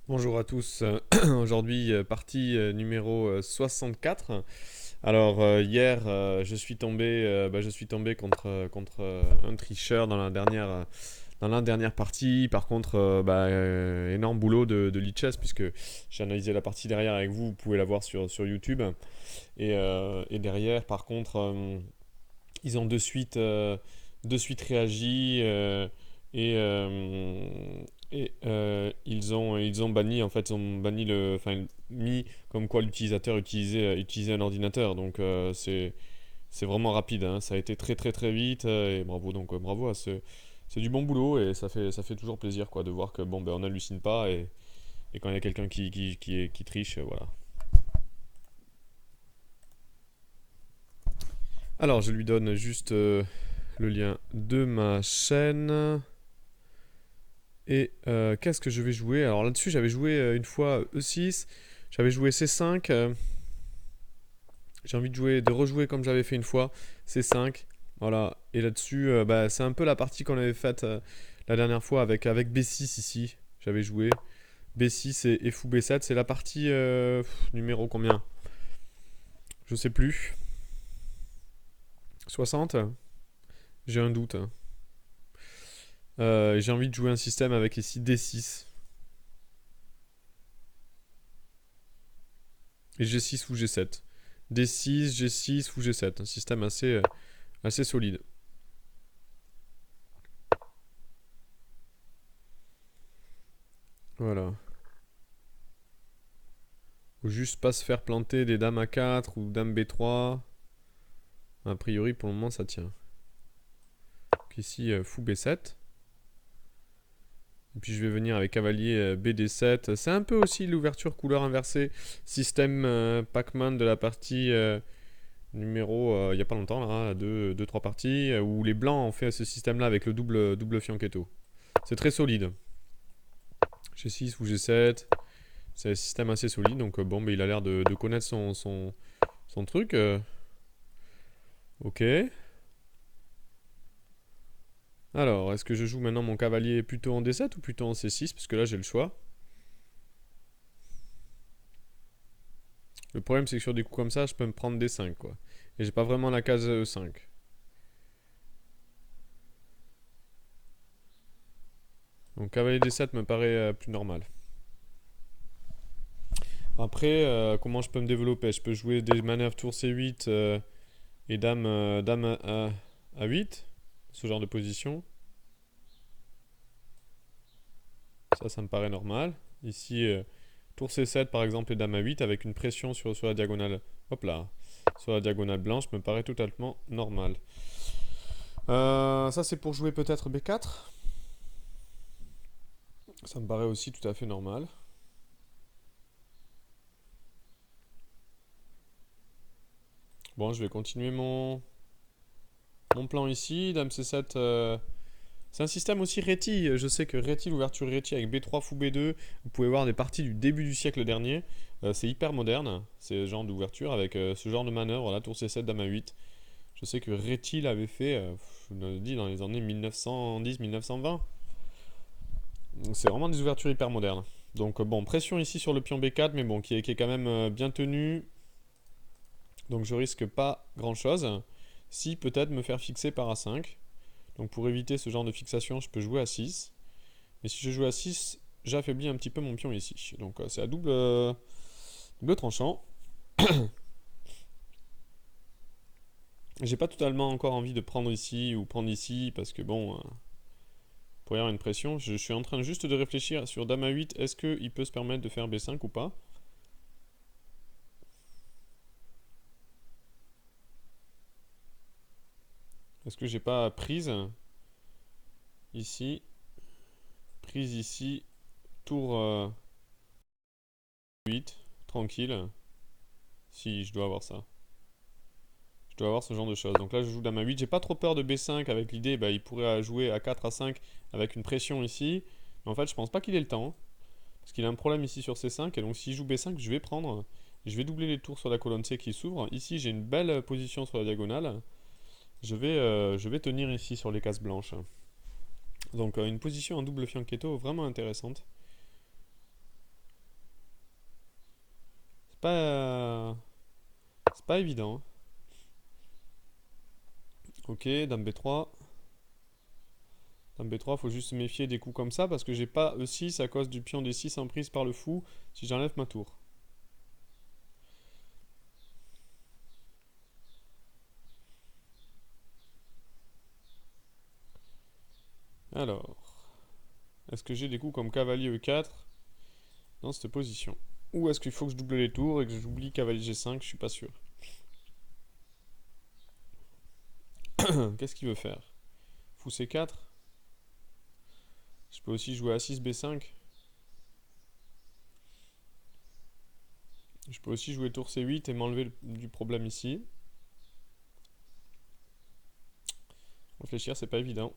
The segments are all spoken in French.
Bonjour à tous. Aujourd'hui, partie numéro 64. Alors, hier, je suis tombé contre un tricheur dans la dernière partie. Par contre, énorme boulot de Lichess, puisque j'ai analysé la partie derrière avec vous. Vous pouvez la voir sur YouTube. Et derrière, par contre, ils ont de suite réagi et, euh, ils ont banni, en fait, ils ont banni enfin, mis comme quoi l'utilisateur utilisait un ordinateur. Donc c'est vraiment rapide, hein. Ça a été très très très vite et bravo, donc bravo à ce. C'est du bon boulot et ça fait toujours plaisir quoi, de voir que bon, ben, on n'hallucine pas et quand il y a quelqu'un qui triche, voilà. Alors je lui donne juste le lien de ma chaîne. Et qu'est-ce que je vais jouer? Alors là-dessus, j'avais joué une fois E6, j'avais joué C5. J'ai envie de rejouer comme j'avais fait une fois, C5. Voilà. Et là-dessus, c'est un peu la partie qu'on avait faite la dernière fois avec B6 ici. J'avais joué B6 et fou B7. C'est la partie numéro combien? Je sais plus. 60. J'ai un doute. J'ai envie de jouer un système avec ici D6 et G6 ou G7. D6, G6 ou G7. Un système assez solide. Voilà. Faut juste pas se faire planter des dames A4 ou dame B3. A priori, pour le moment, ça tient. Donc ici, fou B7. Et puis je vais venir avec cavalier BD7. C'est un peu aussi l'ouverture couleur inversée. Système Pac-Man de la partie numéro, il n'y a pas longtemps, là, 2-3 parties, où les blancs ont fait ce système-là avec le double fianchetto. C'est très solide. G6 ou G7. C'est un système assez solide, donc bon, il a l'air de connaître son truc. Ok. Alors, est-ce que je joue maintenant mon cavalier plutôt en D7 ou plutôt en C6? Parce que là, j'ai le choix. Le problème, c'est que sur des coups comme ça, je peux me prendre D5, quoi. Et j'ai pas vraiment la case E5. Donc, cavalier D7 me paraît plus normal. Après, comment je peux me développer? Je peux jouer des manœuvres tour C8 et dame à 8. Ce genre de position. Ça me paraît normal. Ici, tour C7 par exemple et dame à 8 avec une pression sur la diagonale. Hop là. Sur la diagonale blanche me paraît totalement normal. Ça c'est pour jouer peut-être B4. Ça me paraît aussi tout à fait normal. Bon, je vais continuer mon plan ici. Dame C7. C'est un système aussi Réti. Je sais que Réti, l'ouverture Réti avec B3 fou B2, vous pouvez voir des parties du début du siècle dernier. C'est hyper moderne, ce genre d'ouverture avec ce genre de manœuvre. La tour C7, dame A8. Je sais que Réti l'avait fait, je vous l'ai dit, dans les années 1910-1920. Donc c'est vraiment des ouvertures hyper modernes. Donc bon, pression ici sur le pion B4, mais bon, qui est quand même bien tenu. Donc je risque pas grand chose. Si peut-être me faire fixer par A5. Donc pour éviter ce genre de fixation, je peux jouer à 6. Mais si je joue à 6, j'affaiblis un petit peu mon pion ici. Donc c'est à double tranchant. J'ai pas totalement encore envie de prendre ici ou prendre ici parce que bon, pour y avoir une pression, je suis en train juste de réfléchir sur dame A8, est-ce qu'il peut se permettre de faire B5 ou pas? Est-ce que j'ai pas prise ici, prise ici, tour 8, tranquille, si je dois avoir ça. Je dois avoir ce genre de choses. Donc là, je joue dame A8. J'ai pas trop peur de B5 avec l'idée, il pourrait jouer à 4 à 5 avec une pression ici. Mais en fait, je pense pas qu'il ait le temps. Parce qu'il a un problème ici sur C5. Et donc, s'il joue B5, je vais prendre. Je vais doubler les tours sur la colonne C qui s'ouvre. Ici, j'ai une belle position sur la diagonale. Je vais tenir ici sur les cases blanches. Donc, une position en double fianchetto vraiment intéressante. C'est pas évident, hein. Ok, dame B3. Dame B3, faut juste se méfier des coups comme ça parce que j'ai pas E6 à cause du pion D6 en prise par le fou si j'enlève ma tour. Alors, est-ce que j'ai des coups comme cavalier E4 dans cette position? Ou est-ce qu'il faut que je double les tours et que j'oublie cavalier G5? Je suis pas sûr. Qu'est-ce qu'il veut faire? Fou C4. Je peux aussi jouer A6 B5. Je peux aussi jouer tour C8 et m'enlever du problème ici. Réfléchir, c'est pas évident.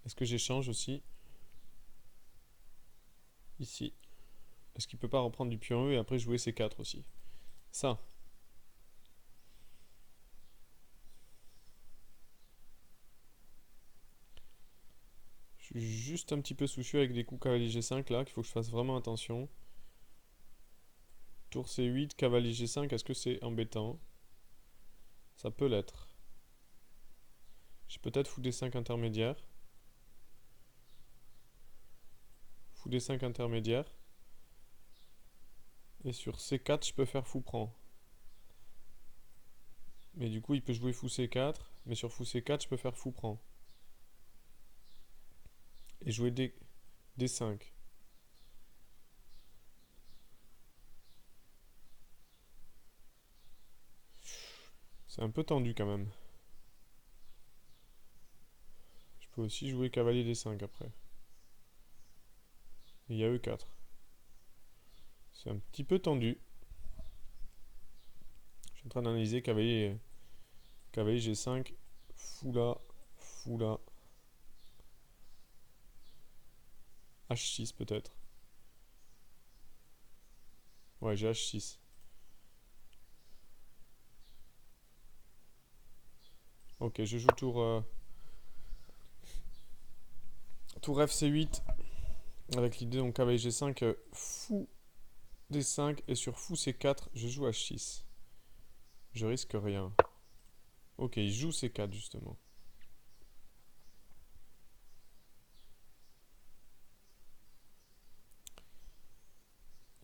Est-ce que j'échange aussi? Ici. Est-ce qu'il peut pas reprendre du pion E et après jouer C4 aussi? Ça. Je suis juste un petit peu soucieux avec des coups cavalier G5 là, qu'il faut que je fasse vraiment attention. Tour C8, cavalier G5, est-ce que c'est embêtant? Ça peut l'être. J'ai peut-être fou D5 intermédiaire. Fou D5 intermédiaire. Et sur C4, je peux faire fou prend. Mais du coup, il peut jouer fou C4. Mais sur fou C4, je peux faire fou prend. Et jouer D5. C'est un peu tendu quand même. Je peux aussi jouer cavalier D5 après. Et il y a E4. C'est un petit peu tendu. Je suis en train d'analyser cavalier G5. Fou là. Fou là. H6 peut-être. Ouais, j'ai H6. Ok, je joue tour FC8 avec l'idée donc cavalier G5, fou D5 et sur fou C4, je joue H6. Je risque rien. Ok, il joue C4 justement.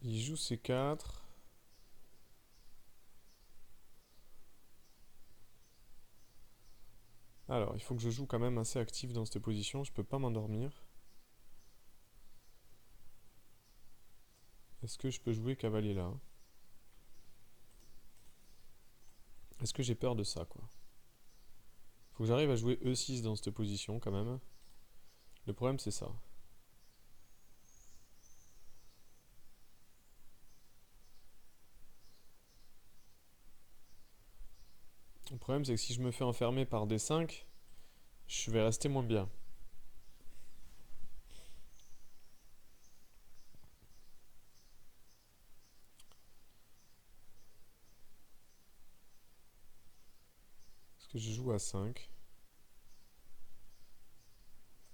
Il joue C4. Alors, il faut que je joue quand même assez actif dans cette position. Je peux pas m'endormir. Est-ce que je peux jouer cavalier là? Est-ce que j'ai peur de ça, quoi? Faut que j'arrive à jouer E6 dans cette position quand même. Le problème, c'est ça. Le problème, c'est que si je me fais enfermer par D5, je vais rester moins bien. Est-ce que je joue A5?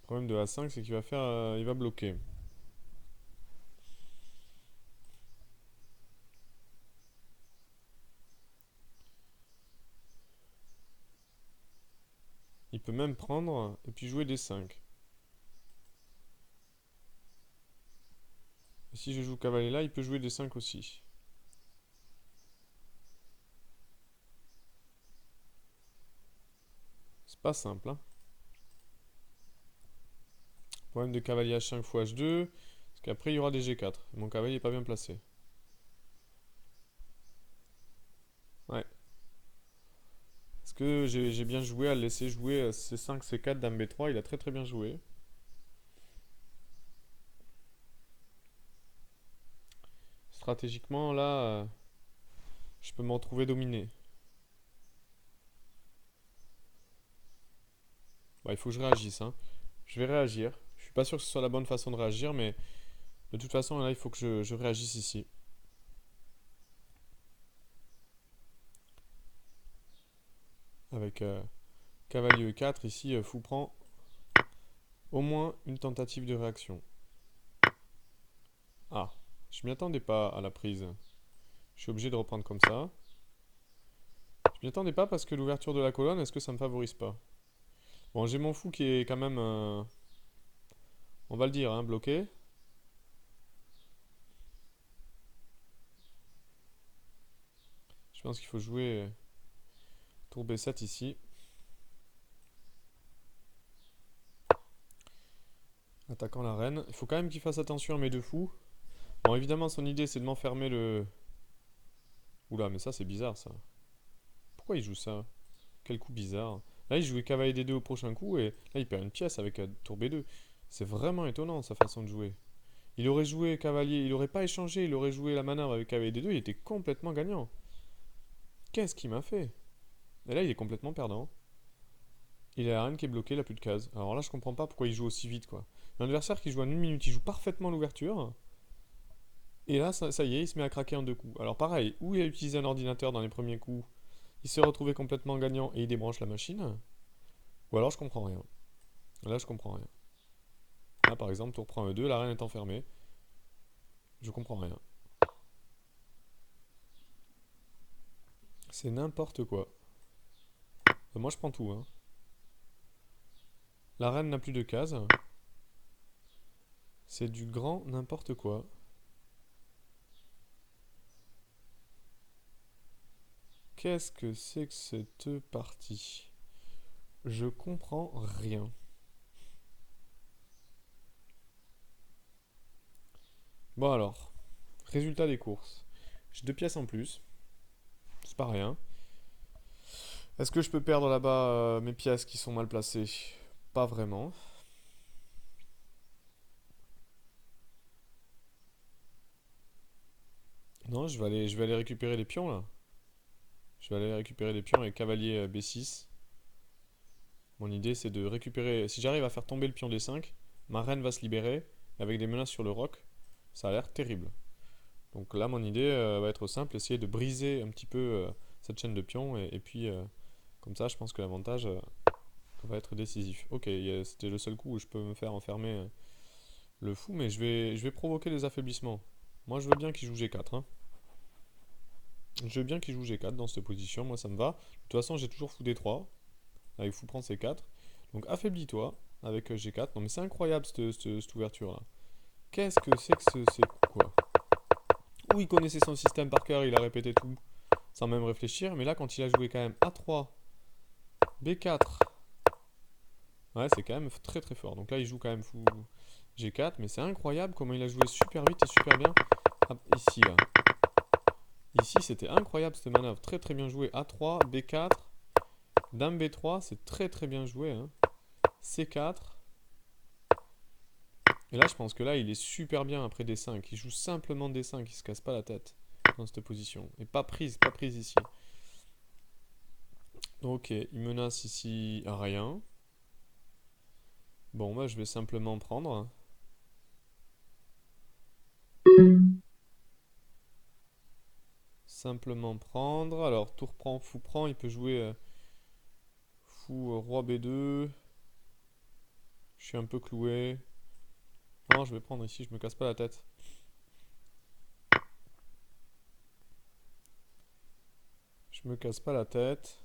Le problème de A5, c'est qu'il va faire, il va bloquer. Il peut même prendre et puis jouer D5. Et si je joue cavalier là, il peut jouer D5 aussi. C'est pas simple, hein. Problème de cavalier H5 fois H2. Parce qu'après, il y aura des G4. Et mon cavalier n'est pas bien placé. Ouais. Est-ce que j'ai bien joué à le laisser jouer C5, C4, Dame B3? Il a très très bien joué. Stratégiquement, là, je peux m'en retrouver dominé. Bah, il faut que je réagisse, hein. Je vais réagir. Je suis pas sûr que ce soit la bonne façon de réagir, mais de toute façon, là, il faut que je réagisse ici. Avec cavalier E4, ici, fou prend au moins une tentative de réaction. Ah, je m'y attendais pas à la prise. Je suis obligé de reprendre comme ça. Je m'y attendais pas parce que l'ouverture de la colonne, est-ce que ça me favorise pas? Bon, j'ai mon fou qui est quand même, on va le dire, hein, bloqué. Je pense qu'il faut jouer tour B7 ici. Attaquant la reine. Il faut quand même qu'il fasse attention à mes deux fous. Bon, évidemment, son idée, c'est de m'enfermer le... Oula, mais ça, c'est bizarre, ça. Pourquoi il joue ça? Quel coup bizarre. Là, il jouait cavalier D2 au prochain coup, et là, il perd une pièce avec tour B2. C'est vraiment étonnant, sa façon de jouer. Il aurait joué cavalier, il aurait pas échangé, il aurait joué la manœuvre avec cavalier D2, il était complètement gagnant. Qu'est-ce qu'il m'a fait? Et là, il est complètement perdant. Il a la reine qui est bloquée, il a plus de cases. Alors là, je comprends pas pourquoi il joue aussi vite, quoi. L'adversaire qui joue en une minute, il joue parfaitement l'ouverture. Et là, ça y est, il se met à craquer en deux coups. Alors pareil, ou il a utilisé un ordinateur dans les premiers coups, il s'est retrouvé complètement gagnant et il débranche la machine. Ou alors je comprends rien. Là, je comprends rien. Là, par exemple, tour prend E2, la reine est enfermée. Je comprends rien. C'est n'importe quoi. Moi, je prends tout, hein. La reine n'a plus de cases. C'est du grand n'importe quoi. Qu'est-ce que c'est que cette partie? Je comprends rien. Bon alors, résultat des courses. J'ai deux pièces en plus. C'est pas rien. Est-ce que je peux perdre là-bas mes pièces qui sont mal placées? Pas vraiment. Non, je vais aller récupérer les pions là. Je vais aller récupérer les pions avec cavalier B6. Mon idée c'est de récupérer. Si j'arrive à faire tomber le pion D5, ma reine va se libérer avec des menaces sur le roc. Ça a l'air terrible. Donc là, mon idée va être simple, essayer de briser un petit peu cette chaîne de pions et puis comme ça, je pense que l'avantage va être décisif. Ok, c'était le seul coup où je peux me faire enfermer le fou, mais je vais provoquer des affaiblissements. Moi, je veux bien qu'il joue G4, hein. Je veux bien qu'il joue G4 dans cette position, moi ça me va. De toute façon, j'ai toujours fou D3, avec fou prend C4. Donc affaiblis-toi avec G4. Non mais c'est incroyable cette ouverture-là. Qu'est-ce que c'est que ces coups, quoi? Où il connaissait son système par cœur, il a répété tout, sans même réfléchir. Mais là, quand il a joué quand même A3, B4, ouais, c'est quand même très très fort. Donc là, il joue quand même fou G4, mais c'est incroyable comment il a joué super vite et super bien. Ah, ici, là. Ici, c'était incroyable cette manœuvre. Très très bien joué. A3, B4, Dame B3, c'est très très bien joué, hein. C4. Et là, je pense que là, il est super bien après D5. Il joue simplement D5, il se casse pas la tête dans cette position. Et pas prise ici. Ok, il menace ici à rien. Bon, bah, je vais simplement prendre. Simplement prendre. Alors, tour prend, fou prend. Il peut jouer fou roi B2. Je suis un peu cloué. Non, je vais prendre ici, je me casse pas la tête. Je me casse pas la tête.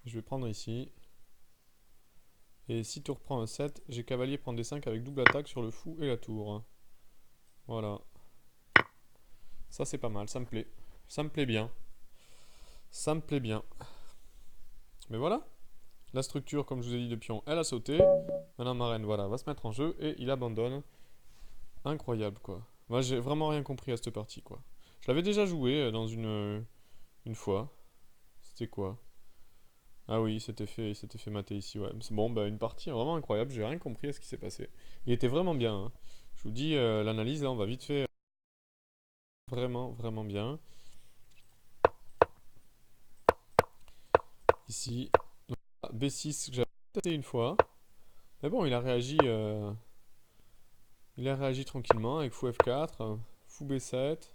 Je vais prendre ici. Et si tour prend un 7, j'ai cavalier prend D5 avec double attaque sur le fou et la tour. Voilà. Ça c'est pas mal, ça me plaît. Ça me plaît bien. Ça me plaît bien. Mais voilà. La structure, comme je vous ai dit, de pion, elle a sauté. Maintenant ma reine, voilà, va se mettre en jeu et il abandonne. Incroyable quoi. Moi j'ai vraiment rien compris à cette partie quoi. Je l'avais déjà joué dans une fois. C'était quoi? Ah oui, il s'était fait mater ici, ouais. C'est bon, bah une partie vraiment incroyable, j'ai rien compris à ce qui s'est passé. Il était vraiment bien, hein. Je vous dis, l'analyse là, on va vite fait. Vraiment, vraiment bien. Ici, B6 que j'avais testé une fois. Mais bon, il a réagi tranquillement avec fou F4, fou B7,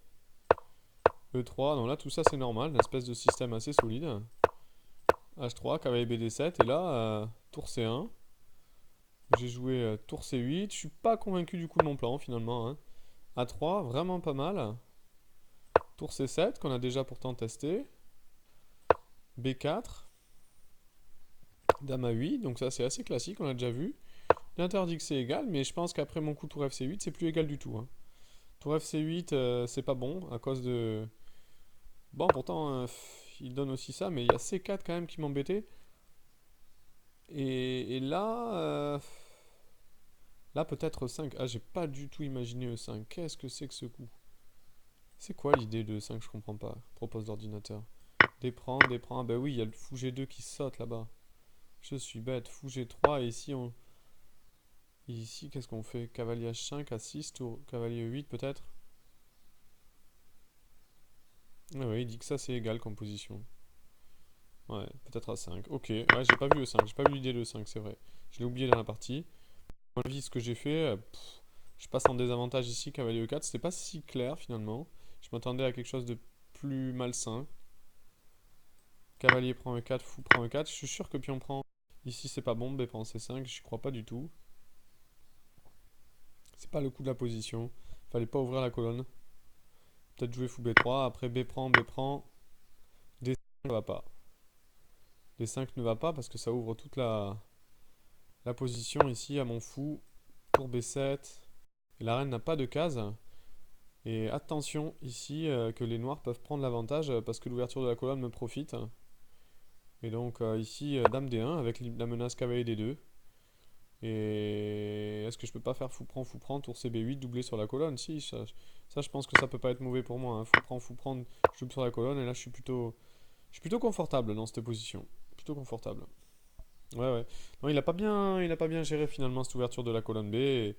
E3. Donc là, tout ça c'est normal, une espèce de système assez solide. H3, cavalier BD7, et là, tour C1. J'ai joué tour C8. Je suis pas convaincu du coup de mon plan finalement, hein. A3, vraiment pas mal. Tour C7 qu'on a déjà pourtant testé. B4. Dame A8, donc ça c'est assez classique, on a déjà vu. Il interdit que c'est égal, mais je pense qu'après mon coup tour FC8, c'est plus égal du tout, hein. Tour FC8, c'est pas bon à cause de. Bon, pourtant, il donne aussi ça, mais il y a C4 quand même qui m'embêtait. Et là, là peut-être E5. Ah, j'ai pas du tout imaginé E5. Qu'est-ce que c'est que ce coup? C'est quoi l'idée de E5? Je comprends pas. Propose l'ordinateur. Déprendre, déprendre. Ah, bah oui, il y a le fou G2 qui saute là-bas. Je suis bête. Fou G3, et ici, on. Ici, qu'est-ce qu'on fait? Cavalier H5, A6, tour. Cavalier E8 peut-être? Ah oui, il dit que ça c'est égal comme position. Ouais, peut-être A5. Ok, ouais, j'ai pas vu E5, j'ai pas vu l'idée de E5, c'est vrai. Je l'ai oublié dans la partie. À mon avis, ce que j'ai fait, je passe en désavantage ici, cavalier E4. C'était pas si clair finalement. Je m'attendais à quelque chose de plus malsain. Cavalier prend E4, fou prend E4. Je suis sûr que pion prend. Ici, c'est pas bon, B prend C5, je crois pas du tout. C'est pas le coup de la position. Fallait pas ouvrir la colonne. Peut-être jouer fou B3, après B prend, B prend. D5 ne va pas. D5 ne va pas parce que ça ouvre toute la position ici à mon fou. Tour B7. Et la reine n'a pas de case. Et attention ici que les noirs peuvent prendre l'avantage parce que l'ouverture de la colonne me profite. Et donc ici dame D1 avec la menace cavalier D2. Et est-ce que je peux pas faire fou prend, tour CB8 doublé sur la colonne? Si, ça je pense que ça peut pas être mauvais pour moi, hein. Fou prend, je double sur la colonne et là je suis plutôt confortable dans cette position. Plutôt confortable. Ouais, ouais. Non, il a pas bien géré finalement cette ouverture de la colonne B.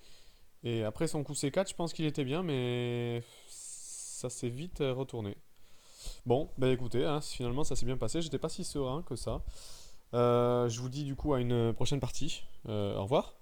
Et après son coup C4, je pense qu'il était bien, mais ça s'est vite retourné. Bon, bah écoutez, hein, finalement ça s'est bien passé. J'étais pas si serein que ça. Je vous dis du coup à une prochaine partie. Au revoir.